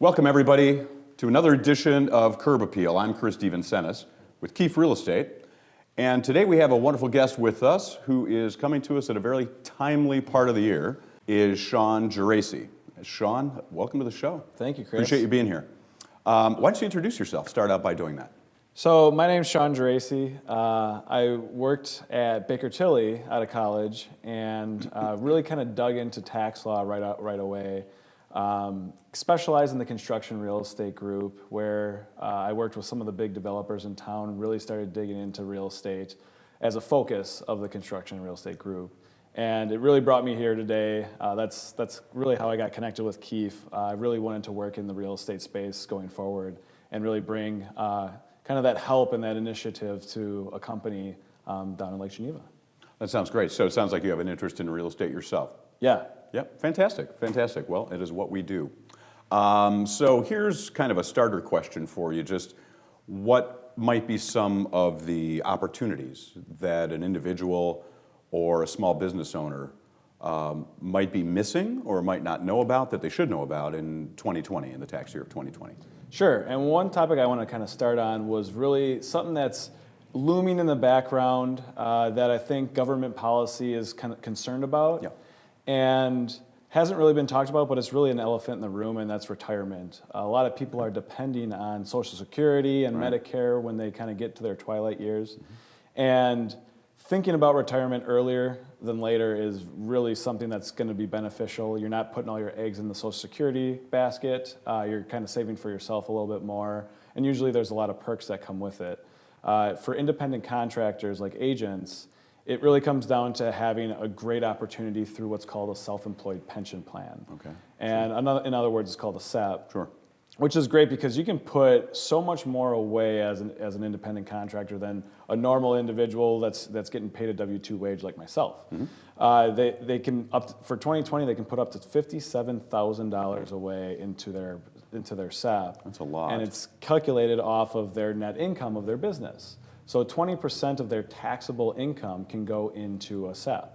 Welcome, everybody, to another edition of Curb Appeal. I'm Chris DeVincentis with Keefe Real Estate, and today we have a wonderful guest with us who is coming to us at a very timely part of the year, is Shaun Geracie. Shaun, welcome to the show. Thank you, Chris. Appreciate you being here. Why don't you introduce yourself? Start out by doing that. So my name's Shaun Geracie. I worked at Baker Tilly out of college and really kind of dug into tax law right away. Specialized in the construction real estate group, where I worked with some of the big developers in town and really started digging into real estate as a focus of the construction real estate group. And it really brought me here today. That's really how I got connected with Keefe. I really wanted to work in the real estate space going forward and really bring kind of that help and that initiative to a company down in Lake Geneva. That sounds great. So it sounds like you have an interest in real estate yourself. Yeah. Yep, fantastic, fantastic. Well, it is what we do. So here's kind of a starter question for you. Just what might be some of the opportunities that an individual or a small business owner might be missing or might not know about that they should know about in 2020, in the tax year of 2020? Sure, and one topic I want to kind of start on was really something that's looming in the background that I think government policy is kind of concerned about. Yeah. And hasn't really been talked about, but it's really an elephant in the room, and that's retirement. A lot of people are depending on Social Security and Medicare when they kind of get to their twilight years. And thinking about retirement earlier than later is really something that's going to be beneficial. You're not putting all your eggs in the Social Security basket. You're kind of saving for yourself a little bit more. And usually there's a lot of perks that come with it. For independent contractors like agents, it really comes down to having a great opportunity through what's called a self-employed pension plan. Okay. And in other words, it's called a SEP. Sure. Which is great because you can put so much more away as an independent contractor than a normal individual that's getting paid a W-2 wage like myself. Mm-hmm. They can for 2020 they can put up to $57,000 away into their SEP. That's a lot. And it's calculated off of their net income of their business. So 20% of their taxable income can go into a SEP.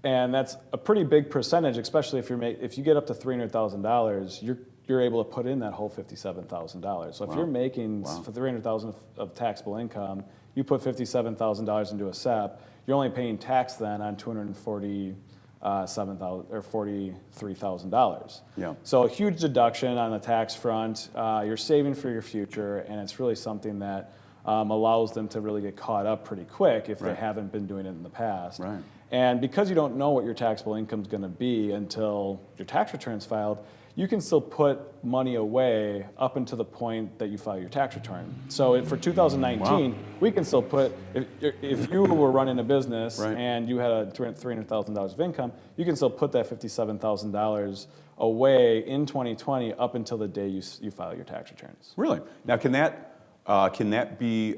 And that's a pretty big percentage, especially if you get up to $300,000, you're able to put in that whole $57,000. So if you're making for $300,000 of taxable income, you put $57,000 into a SEP, you're only paying tax then on $43,000. Yeah. So a huge deduction on the tax front. You're saving for your future, and it's really something that allows them to really get caught up pretty quick if they haven't been doing it in the past. Right. And because you don't know what your taxable income is going to be until your tax return's filed, you can still put money away up until the point that you file your tax return. So for 2019, we can still put, if you were running a business and you had a $300,000 of income, you can still put that $57,000 away in 2020 up until the day you file your tax returns. Really? Now, can that be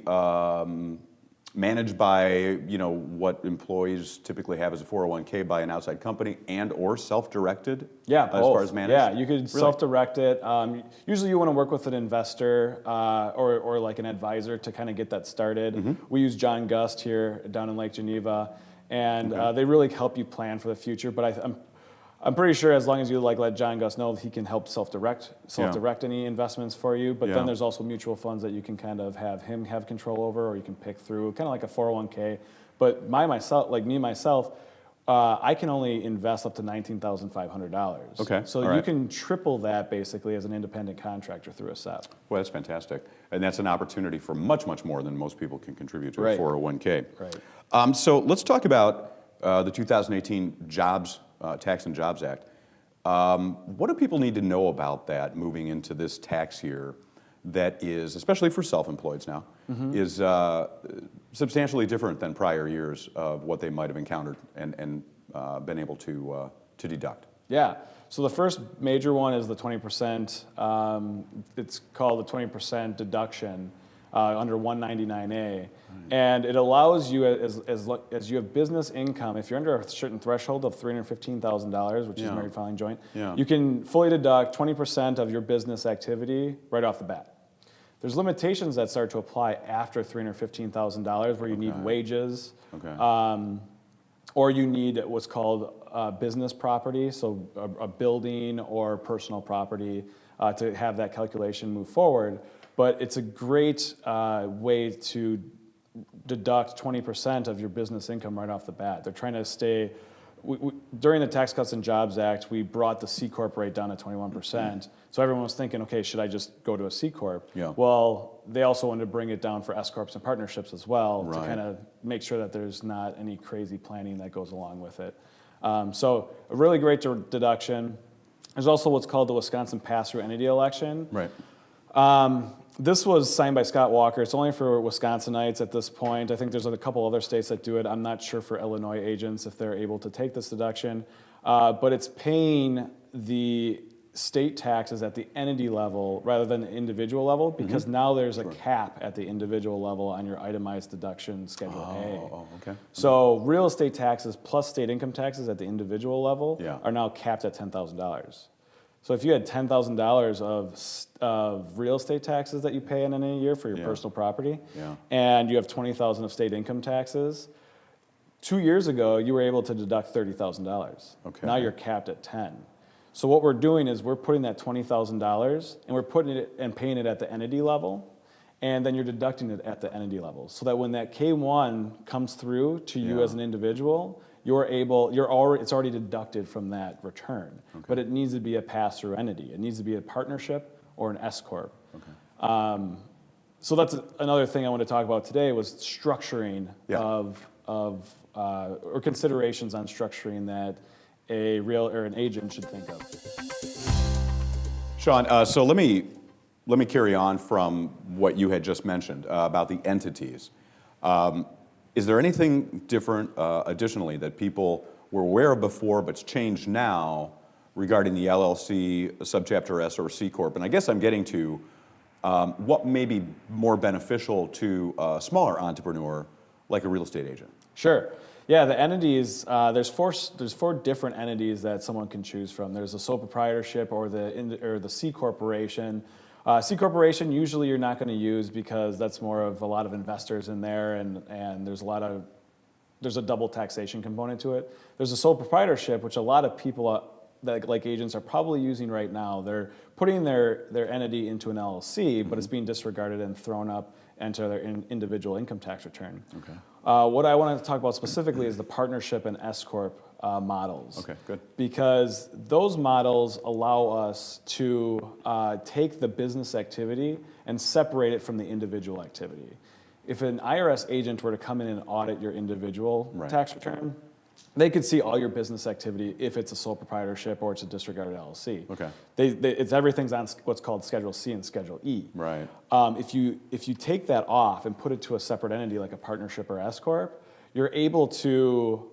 managed by what employees typically have as a 401k by an outside company and or self-directed? Yeah, as far as managed? Yeah, you could self-direct it. Usually you want to work with an investor or like an advisor to kind of get that started. Mm-hmm. We use John Gust here down in Lake Geneva, and they really help you plan for the future. But I'm pretty sure as long as you let John Gust know, he can help self-direct any investments for you. But then there's also mutual funds that you can kind of have him have control over, or you can pick through, kind of like a 401k. But myself, I can only invest up to $19,500. Okay. So you can triple that basically as an independent contractor through a SEP. Well, that's fantastic. And that's an opportunity for much, much more than most people can contribute to a 401k. Right. So let's talk about the 2018 Tax and Jobs Act. What do people need to know about that moving into this tax year that is, especially for self-employeds now, is substantially different than prior years of what they might have encountered and been able to deduct? Yeah. So the first major one is the 20%. It's called the 20% deduction under 199A. And it allows you, as you have business income, if you're under a certain threshold of $315,000, which is married filing joint, you can fully deduct 20% of your business activity right off the bat. There's limitations that start to apply after $315,000 where you need wages, or you need what's called business property, so a building or personal property to have that calculation move forward. But it's a great way to deduct 20% of your business income right off the bat. They're trying to stay. During the Tax Cuts and Jobs Act, we brought the C Corp rate down to 21%. So everyone was thinking, okay, should I just go to a C Corp? Yeah. Well, they also wanted to bring it down for S Corps and partnerships as well to Right. kind of make sure that there's not any crazy planning that goes along with it. So a really great deduction. There's also what's called the Wisconsin Pass-Through Entity Election. Right. This was signed by Scott Walker. It's only for Wisconsinites at this point. I think there's a couple other states that do it. I'm not sure for Illinois agents if they're able to take this deduction. But it's paying the state taxes at the entity level rather than the individual level because now there's a cap at the individual level on your itemized deduction Schedule A. Oh, okay. So real estate taxes plus state income taxes at the individual level are now capped at $10,000. So if you had $10,000 of real estate taxes that you pay in any year for your personal property, and you have $20,000 of state income taxes, 2 years ago you were able to deduct $30,000. Okay. Now you're capped at 10. So what we're doing is we're putting that $20,000 and we're putting it and paying it at the entity level, and then you're deducting it at the entity level, so that when that K-1 comes through to you as an individual, it's already deducted from that return. Okay. But it needs to be a pass-through entity. It needs to be a partnership or an S Corp. Okay. So that's another thing I want to talk about today was structuring or considerations on structuring that a real or an agent should think of. Shaun, so let me carry on from what you had just mentioned about the entities. Is there anything different additionally that people were aware of before but's changed now regarding the LLC, Subchapter S, or C Corp? And I guess I'm getting to what may be more beneficial to a smaller entrepreneur like a real estate agent. Sure. Yeah, the entities, there's four different entities that someone can choose from. There's the sole proprietorship or the C Corporation. C Corporation usually you're not going to use because that's more of a lot of investors in there and there's a double taxation component to it. There's a sole proprietorship, which a lot of people like agents are probably using right now. They're putting their entity into an LLC, but it's being disregarded and thrown up into their individual income tax return. Okay. What I want to talk about specifically is the partnership and S Corp models. Okay, good. Because those models allow us to take the business activity and separate it from the individual activity. If an IRS agent were to come in and audit your individual tax return, they could see all your business activity if it's a sole proprietorship or it's a disregarded LLC. Okay. Everything's on what's called Schedule C and Schedule E. Right. If you take that off and put it to a separate entity like a partnership or S Corp, you're able to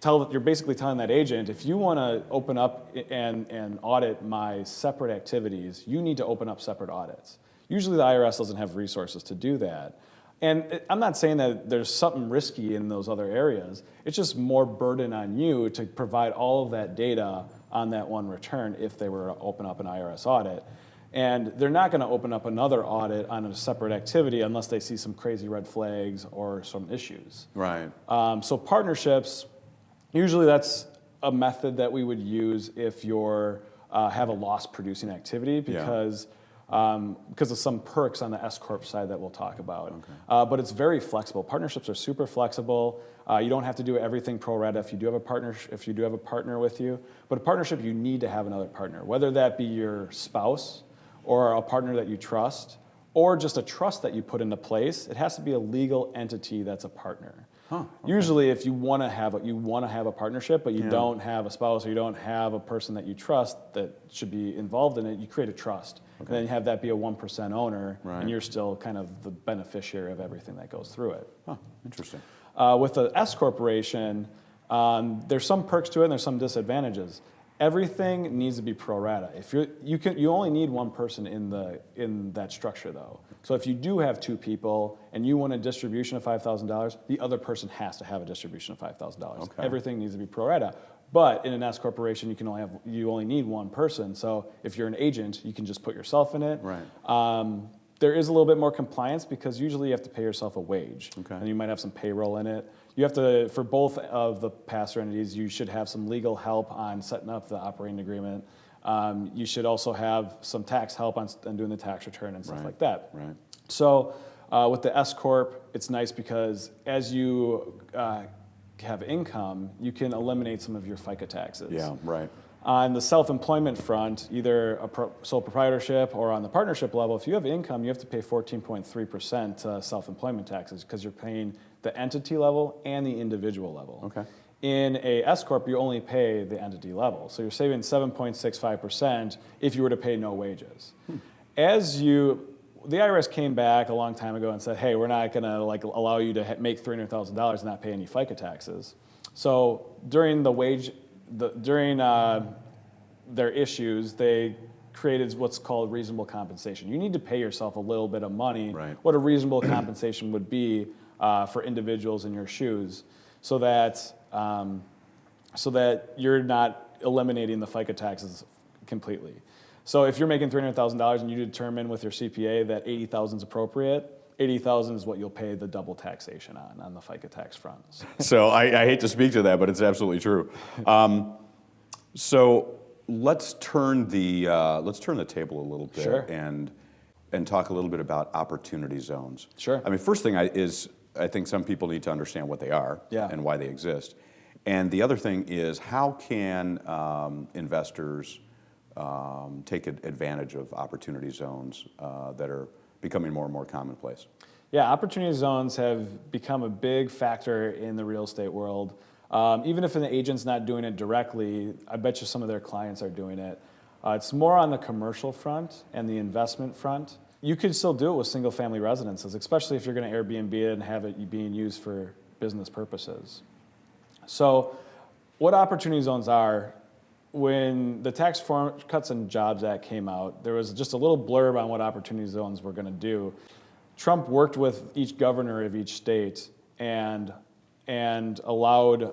you're basically telling that agent, if you want to open up and audit my separate activities, you need to open up separate audits. Usually the IRS doesn't have resources to do that. And I'm not saying that there's something risky in those other areas. It's just more burden on you to provide all of that data on that one return if they were to open up an IRS audit. And they're not going to open up another audit on a separate activity unless they see some crazy red flags or some issues. Right. So partnerships, usually that's a method that we would use if you're have a loss-producing activity because of some perks on the S Corp side that we'll talk about. Okay. But it's very flexible. Partnerships are super flexible. You don't have to do everything pro rata if you do have a partner with you. But a partnership, you need to have another partner, whether that be your spouse or a partner that you trust, or just a trust that you put into place. It has to be a legal entity that's a partner. Huh, okay. Usually, if you want to have a partnership, but you don't have a spouse or you don't have a person that you trust that should be involved in it, you create a trust. Okay. And then you have that be a 1% owner, and you're still kind of the beneficiary of everything that goes through it. Huh, interesting. With the S Corporation, there's some perks to it and there's some disadvantages. Everything needs to be pro rata. If you only need one person in that structure though. So if you do have two people and you want a distribution of $5,000, the other person has to have a distribution of $5,000. Okay. Everything needs to be pro rata. But in an S corporation, you only need one person. So if you're an agent, you can just put yourself in it. Right. There is a little bit more compliance because usually you have to pay yourself a wage, Okay. and you might have some payroll in it. You have to, for both of the pastor entities, you should have some legal help on setting up the operating agreement. You should also have some tax help on doing the tax return and stuff Right. like that. Right. So with the S corp, it's nice because as you have income, you can eliminate some of your FICA taxes. Yeah, right. On the self-employment front, either a sole proprietorship or on the partnership level, if you have income, you have to pay 14.3% self-employment taxes because you're paying the entity level and the individual level. Okay. In a S corp, you only pay the entity level, so you're saving 7.65% if you were to pay no wages. The IRS came back a long time ago and said, "Hey, we're not going to allow you to make $300,000 and not pay any FICA taxes." So during their issues, they created what's called reasonable compensation. You need to pay yourself a little bit of money, Right. what a reasonable compensation would be for individuals in your shoes, so that you're not eliminating the FICA taxes completely. So if you're making $300,000 and you determine with your CPA that $80,000 is appropriate, $80,000 is what you'll pay the double taxation on the FICA tax front. So I hate to speak to that, but it's absolutely true. So let's turn the table a little bit Sure. and talk a little bit about opportunity zones. Sure. I mean, first thing I think some people need to understand what they are Yeah. and why they exist. And the other thing is, how can investors take advantage of opportunity zones that are becoming more and more commonplace? Yeah, opportunity zones have become a big factor in the real estate world. Even if an agent's not doing it directly, I bet you some of their clients are doing it. It's more on the commercial front and the investment front. You could still do it with single-family residences, especially if you're going to Airbnb it and have it being used for business purposes. So what opportunity zones are, when the Tax Cuts and Jobs Act came out, there was just a little blurb on what opportunity zones were going to do. Trump worked with each governor of each state and allowed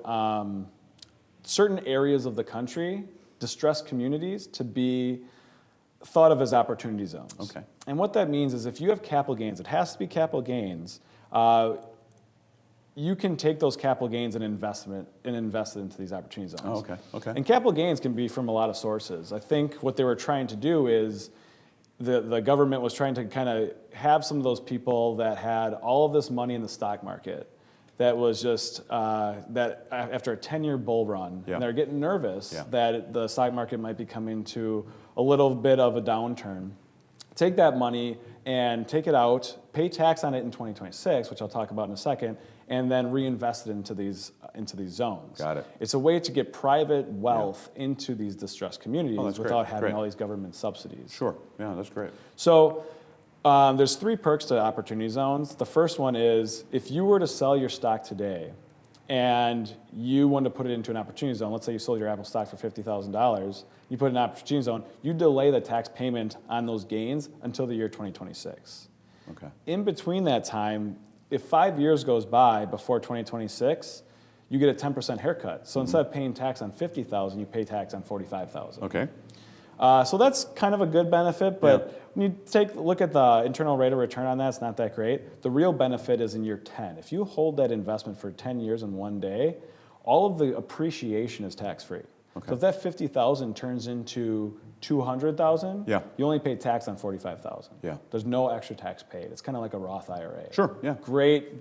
certain areas of the country, distressed communities, to be thought of as opportunity zones. Okay. And what that means is if you have capital gains, it has to be capital gains, you can take those capital gains and invest it into these opportunity zones. Oh, okay. Okay. And capital gains can be from a lot of sources. I think what they were trying to do is the government was trying to kind of have some of those people that had all of this money in the stock market that was just, that after a 10-year bull run, Yeah. and they're getting nervous Yeah. that the stock market might be coming to a little bit of a downturn. Take that money and take it out, pay tax on it in 2026, which I'll talk about in a second, and then reinvest it into these zones. Got it. It's a way to get private wealth into these distressed communities that's great. without having Great. all these government subsidies. Sure. Yeah, that's great. So there's 3 perks to opportunity zones. The first one is if you were to sell your stock today and you wanted to put it into an opportunity zone, let's say you sold your Apple stock for $50,000, you put it in an opportunity zone, you delay the tax payment on those gains until the year 2026. Okay. In between that time, if 5 years goes by before 2026, you get a 10% haircut. So instead of paying tax on $50,000, you pay tax on $45,000. Okay. So that's kind of a good benefit, but when you take a look at the internal rate of return on that, it's not that great. The real benefit is in year 10. If you hold that investment for 10 years in one day, all of the appreciation is tax-free. Okay. So if that $50,000 turns into $200,000, Yeah. you only pay tax on $45,000. Yeah. There's no extra tax paid. It's kind of like a Roth IRA. Sure. Yeah. Great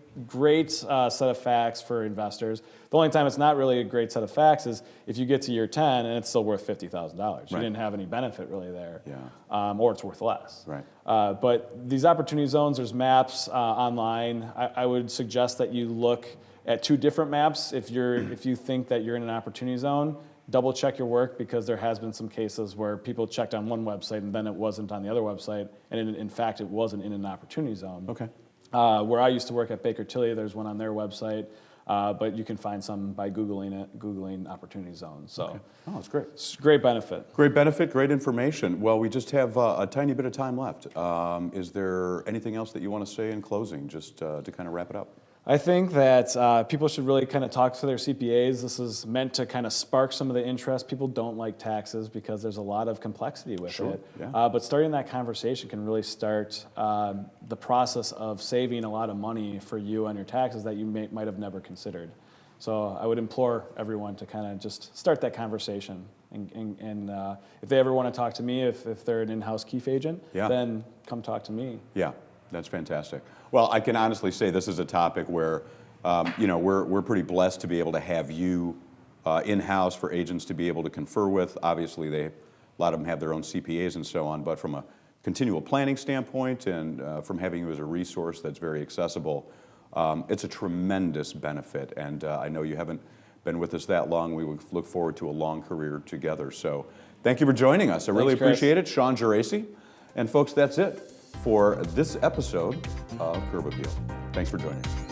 set of facts for investors. The only time it's not really a great set of facts is if you get to year 10 and it's still worth $50,000. You Right. didn't have any benefit really there. Yeah. Or it's worth less. Right. But these opportunity zones, there's maps online. I would suggest that you look at 2 different maps if you think that you're in an opportunity zone. Double check your work, because there has been some cases where people checked on one website and then it wasn't on the other website, and in fact it wasn't in an opportunity zone. Okay. Where I used to work at Baker Tilly, there's one on their website, but you can find some by Googling opportunity zones. So Okay. Oh, that's great. it's a great benefit. Great benefit, great information. Well, we just have a tiny bit of time left. Is there anything else that you want to say in closing, just to kind of wrap it up? I think that people should really kind of talk to their CPAs. This is meant to kind of spark some of the interest. People don't like taxes because there's a lot of complexity with Sure, it. yeah. But starting that conversation can really start the process of saving a lot of money for you on your taxes that you might have never considered. So I would implore everyone to kind of just start that conversation. And if they ever want to talk to me, if they're an in-house Keefe agent, Yeah. then come talk to me. Yeah, that's fantastic. Well, I can honestly say this is a topic where, we're pretty blessed to be able to have you in-house for agents to be able to confer with. Obviously, a lot of them have their own CPAs and so on, but from a continual planning standpoint and from having you as a resource that's very accessible, it's a tremendous benefit. And I know you haven't been with us that long. We would look forward to a long career together. So thank you for joining us. I really Chris. appreciate it. Shaun Geracie. And folks, that's it for this episode of Curb Appeal. Thanks for joining us.